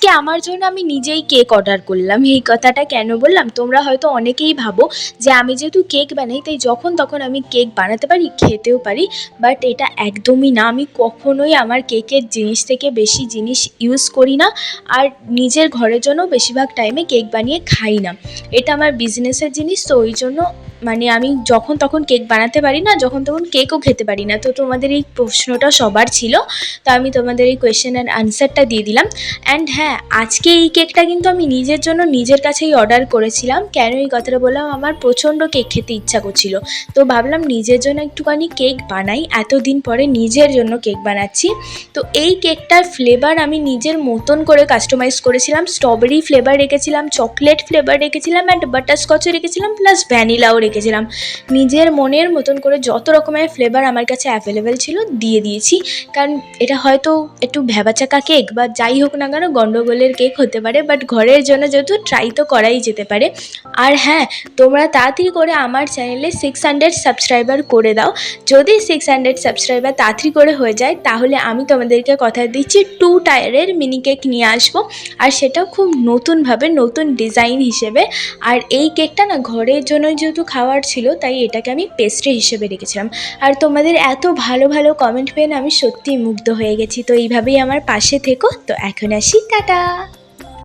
আজকে আমার জন্য আমি নিজেই কেক অর্ডার করলাম। এই কথাটা কেন বললাম, তোমরা হয়তো অনেকেই ভাবো যে আমি যেহেতু কেক বানাই তাই যখন তখন আমি কেক বানাতে পারি, খেতেও পারি। বাট এটা একদমই না। আমি কখনোই আমার কেকের জিনিস থেকে বেশি জিনিস ইউজ করি না, আর নিজের ঘরের জন্য বেশিরভাগ টাইমে কেক বানিয়ে খাই না। এটা আমার বিজনেসের জিনিস, তো ওই জন্য মানে আমি যখন তখন কেক বানাতে পারি না, যখন তখন কেকও খেতে পারি না। তো তোমাদের এই প্রশ্নটা সবার ছিল, তো আমি তোমাদের এই কোয়েশ্চেন অ্যান্ড আনসারটা দিয়ে দিলাম। অ্যান্ড হ্যাঁ, আজকে এই কেকটা কিন্তু আমি নিজের জন্য নিজের কাছেই অর্ডার করেছিলাম। কেন এই কথাটা বললাম, আমার প্রচণ্ড কেক খেতে ইচ্ছা করছিল, তো ভাবলাম নিজের জন্য একটুখানি কেক বানাই। এতদিন পরে নিজের জন্য কেক বানাচ্ছি। তো এই কেকটার ফ্লেভার আমি নিজের মতন করে কাস্টমাইজ করেছিলাম। স্ট্রবেরি ফ্লেভার রেখেছিলাম, চকলেট ফ্লেভার রেখেছিলাম, অ্যান্ড বাটারস্কচও রেখেছিলাম, প্লাস ভ্যানিলাও রেখেছিলাম। নিজের মনের মতন করে যত রকমের ফ্লেভার আমার কাছে অ্যাভেলেবেল ছিল দিয়ে দিয়েছি। কারণ এটা হয়তো একটু ভ্যাবাচাকা কেক বা যাই হোক না কেন, গন্ডগোলের কেক হতে পারে, বাট ঘরের জন্য যেহেতু ট্রাই তো করাই যেতে পারে। আর হ্যাঁ, তোমরা তাড়াতাড়ি করে আমার চ্যানেলে 600 সাবস্ক্রাইবার করে দাও। যদি 600 সাবস্ক্রাইবার তাড়াতাড়ি করে হয়ে যায় তাহলে আমি তোমাদেরকে কথা দিচ্ছি 2 টায়ারের মিনি কেক নিয়ে আসবো, আর সেটাও খুব নতুনভাবে, নতুন ডিজাইন হিসেবে। আর এই কেকটা না ঘরের জন্য যেহেতু খাওয়ার ছিল, তাই এটাকে আমি পেস্ট্রি হিসেবে রেখেছিলাম। আর তোমাদের এত ভালো ভালো কমেন্ট পেয়ে না আমি সত্যিই মুগ্ধ হয়ে গেছি। তো এইভাবেই আমার পাশে থেকো। তো এখন আসি, টাটা।